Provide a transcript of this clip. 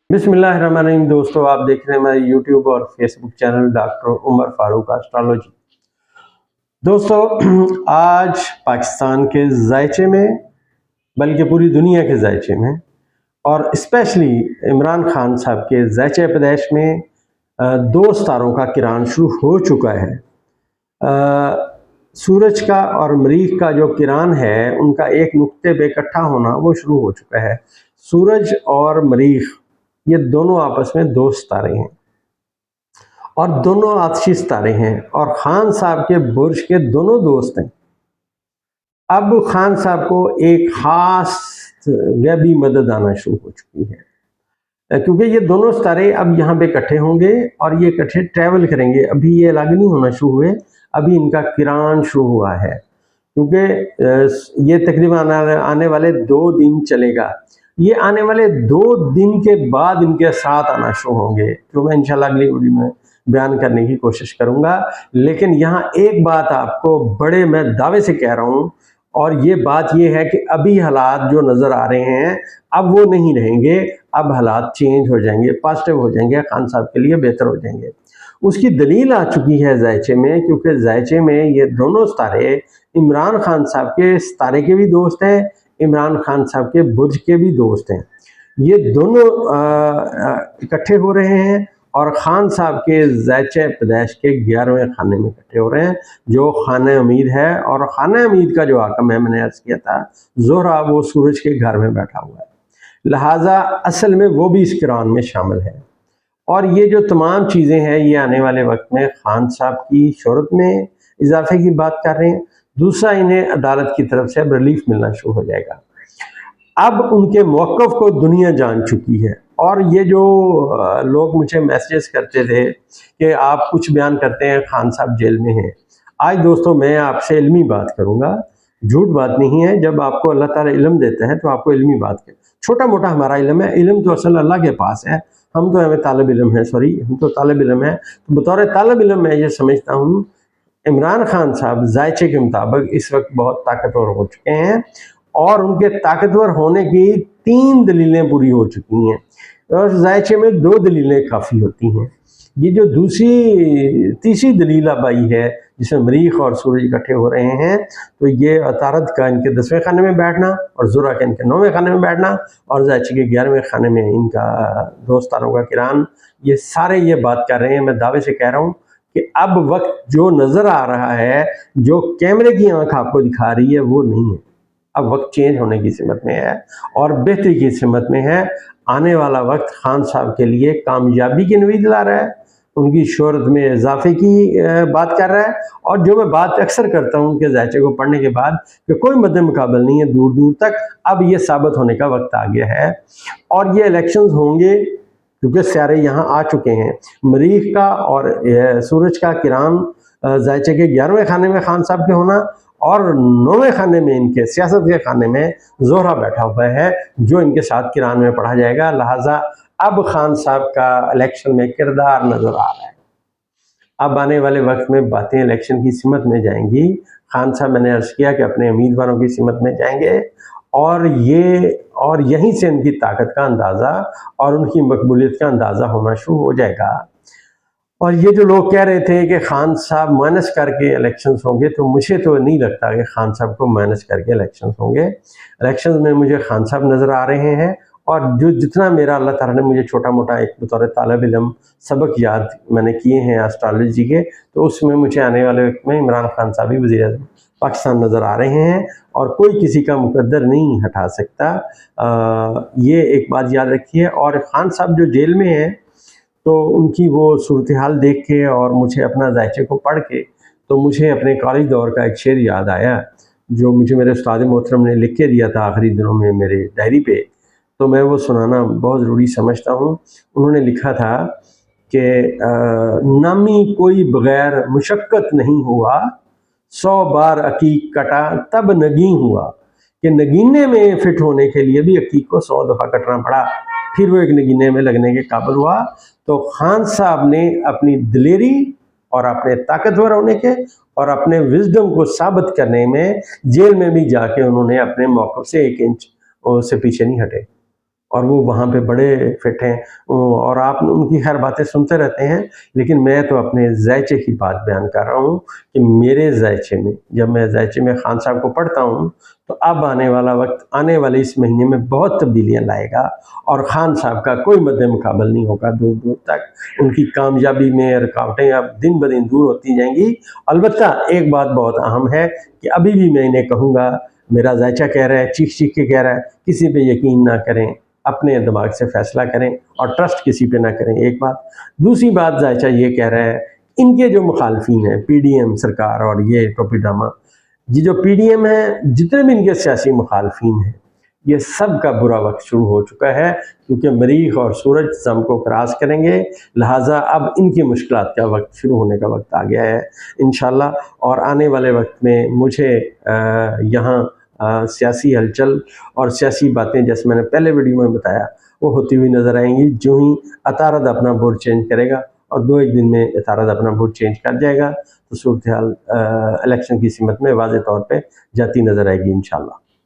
बिस्मिल्लाहिर्रहमानिर्रहीम। दोस्तों, आप देख रहे हैं हमारे यूट्यूब और Facebook channel doctor Umar Farooq astrology. दोस्तों, आज पाकिस्तान के जायचे में, बल्कि पूरी दुनिया के जायचे में और स्पेशली इमरान खान साहब के जायचे पैदाइश में दो सितारों का किरान शुरू हो चुका है। सूरज का और मरीख का जो किरान है उनका एक नुक्ते पे इकट्ठा होना वो शुरू हो चुका है। सूरज और मरीख ये दोनों आपस में दो सितारे हैं और दोनों आतिशी सितारे हैं और खान साहब के बुर्ज के दोनों दोस्त हैं। अब खान साहब को एक खास गैबी मदद आना शुरू हो चुकी है, क्योंकि ये दोनों सितारे अब यहाँ पे इकट्ठे होंगे और ये इकट्ठे ट्रैवल करेंगे। अभी ये अलग नहीं होना शुरू हुए, अभी इनका किरान शुरू हुआ है, क्योंकि ये तकरीबन आने वाले 2 दिन चलेगा। ये आने वाले 2 दिन के बाद इनके साथ आना शुरू होंगे, जो मैं इंशाल्लाह अगली वीडियो में बयान करने की कोशिश करूंगा। लेकिन यहाँ एक बात आपको बड़े मैं दावे से कह रहा हूँ, और ये बात ये है कि अभी हालात जो नज़र आ रहे हैं अब वो नहीं रहेंगे। अब हालात चेंज हो जाएंगे, पॉजिटिव हो जाएंगे, खान साहब के लिए बेहतर हो जाएंगे। उसकी दलील आ चुकी है जायचे में, क्योंकि जायचे में ये दोनों सितारे इमरान खान साहब के सितारे के भी दोस्त हैं, इमरान खान साहब के बुर्ज के भी दोस्त हैं। ये दोनों इकट्ठे हो रहे हैं और खान साहब के जायचे पैदाइश के 11वें खाने में इकट्ठे हो रहे हैं, जो खाने उम्मीद है। और खाने उम्मीद का जो आकम है, मैंने अर्ज किया था, ज़ोहरा वो सूरज के घर में बैठा हुआ है, लिहाजा असल में वो भी इस किरान में शामिल है। और ये जो तमाम चीज़ें हैं ये आने वाले वक्त में खान साहब की शोहरत में इजाफे की बात कर रहे हैं। दूसरा, इन्हें अदालत की तरफ से अब रिलीफ मिलना शुरू हो जाएगा। अब उनके मौक़िफ़ को दुनिया जान चुकी है। और ये जो लोग मुझे मैसेजेस करते थे कि आप कुछ बयान करते हैं, खान साहब जेल में हैं, आज दोस्तों मैं आपसे इल्मी बात करूँगा, झूठ बात नहीं है। जब आपको अल्लाह ताला इल्म देता है तो आपको इल्मी बात कर, छोटा मोटा हमारा इल्म है, इल्म तो असल अल्लाह के पास है, हम तो हमें तालिब इल्म है, हम तो तालिब इल्म है। तो बतौर तालिब इल्म मैं ये समझता हूँ इमरान खान साहब जायचे के मुताबिक इस वक्त बहुत ताकतवर हो चुके हैं और उनके ताकतवर होने की 3 दलीलें पूरी हो चुकी हैं, और जायचे में 2 दलीलें काफ़ी होती हैं। ये जो तीसरी दलील अब आई है जिसमें मरीख और सूरज इकट्ठे हो रहे हैं, तो ये अतारद का इनके 10वें खाने में बैठना और ज़ुरा का इनके 9वें खाने में बैठना और जायचे के 11वें खाने में इनका दोस्तारों का किरान, ये सारे ये बात कर रहे हैं। मैं दावे से कह रहा हूँ कि अब वक्त जो नज़र आ रहा है, जो कैमरे की आंख आपको दिखा रही है, वो नहीं है। अब वक्त चेंज होने की सिमत में है और बेहतरी की सिमत में है। आने वाला वक्त खान साहब के लिए कामयाबी की उम्मीद ला रहा है, उनकी शोहरत में इजाफे की बात कर रहा है। और जो मैं बात अक्सर करता हूँ उनके जायचे को पढ़ने के बाद कि कोई मद्दे मुकाबल नहीं है दूर दूर तक, अब ये साबित होने का वक्त आ गया है। और ये इलेक्शंस होंगे क्योंकि सारे यहाँ आ चुके हैं। मरीख का और सूरज का किरान जायचे के 11वें खाने में खान साहब के होना और 9वें खाने में इनके सियासत के खाने में ज़ोहरा बैठा हुआ है, जो इनके साथ किरान में पढ़ा जाएगा। लिहाजा अब खान साहब का इलेक्शन में किरदार नज़र आ रहा है। अब आने वाले वक्त में बातें इलेक्शन की सिमत में जाएंगी। खान साहब, मैंने अर्ज़ किया कि अपने उम्मीदवारों की सिमत में जाएंगे और यहीं से उनकी ताकत का अंदाज़ा और उनकी मकबूलियत का अंदाज़ा होना शुरू हो जाएगा। और ये जो लोग कह रहे थे कि खान साहब माइनस करके इलेक्शंस होंगे, तो मुझे तो नहीं लगता कि खान साहब को माइनस करके इलेक्शंस होंगे। इलेक्शंस में मुझे खान साहब नज़र आ रहे हैं और जो जितना मेरा अल्लाह ताला ने मुझे छोटा मोटा एक बतौर तालिब इल्म सबक याद मैंने किए हैं एस्ट्रोलॉजी के, तो उसमें मुझे आने वाले वक्त में इमरान खान साहब ही वज़ीर-ए-आज़म पाकिस्तान नज़र आ रहे हैं और कोई किसी का मुकद्दर नहीं हटा सकता। ये एक बात याद रखिए। और खान साहब जो जेल में हैं, तो उनकी वो सूरत हाल देख के और मुझे अपना जायचे को पढ़ के, तो मुझे अपने कॉलेज दौर का एक शेर याद आया जो मुझे मेरे उस्ताद मोहतरम ने लिख के दिया था आखिरी दिनों में मेरे डायरी पे, तो मैं वो सुनाना बहुत ज़रूरी समझता हूँ। उन्होंने लिखा था कि नामी कोई बग़ैर मुशक्क़त नहीं हुआ, 100 बार अकीक कटा तब नगीं हुआ, कि नगीने में फिट होने के लिए भी अकीक को 100 दफ़ा कटना पड़ा, फिर वो एक नगीने में लगने के काबिल हुआ। तो खान साहब ने अपनी दिलेरी और अपने ताकतवर होने के और अपने विजडम को साबित करने में जेल में भी जाके उन्होंने अपने मौक़िफ़ से 1 इंच से पीछे नहीं हटे। اور وہ وہاں پہ بڑے فٹ ہیں، اور آپ ان کی ہر باتیں سنتے رہتے ہیں، لیکن میں تو اپنے ذائچے کی بات بیان کر رہا ہوں کہ میرے ذائچے میں، جب میں ذائچے میں خان صاحب کو پڑھتا ہوں تو اب آنے والا وقت، آنے والے اس مہینے میں بہت تبدیلیاں لائے گا، اور خان صاحب کا کوئی مد مقابل نہیں ہوگا دور دور تک۔ ان کی کامیابی میں رکاوٹیں اب دن بدن دور ہوتی جائیں گی۔ البتہ ایک بات بہت اہم ہے کہ ابھی بھی میں انہیں کہوں گا، میرا ذائچہ کہہ رہا ہے، چیخ چیخ کے کہہ رہا ہے، کسی پہ یقین نہ کریں، اپنے دماغ سے فیصلہ کریں اور ٹرسٹ کسی پہ نہ کریں، ایک بات۔ دوسری بات ذائچہ یہ کہہ رہا ہے، ان کے جو مخالفین ہیں، پی ڈی ایم سرکار اور یہ ٹوپی ڈرامہ، یہ جو پی ڈی ایم ہے، جتنے بھی ان کے سیاسی مخالفین ہیں، یہ سب کا برا وقت شروع ہو چکا ہے، کیونکہ مریخ اور سورج سم کو کراس کریں گے، لہٰذا اب ان کی مشکلات کا وقت شروع ہونے کا وقت آ گیا ہے انشاءاللہ۔ اور آنے والے وقت میں مجھے یہاں سیاسی ہلچل اور سیاسی باتیں، جیسے میں نے پہلے ویڈیو میں بتایا، وہ ہوتی ہوئی نظر آئیں گی، جو ہی عطارد اپنا بورڈ چینج کرے گا، اور 2-1 دن میں عطارد اپنا بورڈ چینج کر جائے گا، تو صورتحال الیکشن کی سمت میں واضح طور پہ جاتی نظر آئے گی انشاءاللہ۔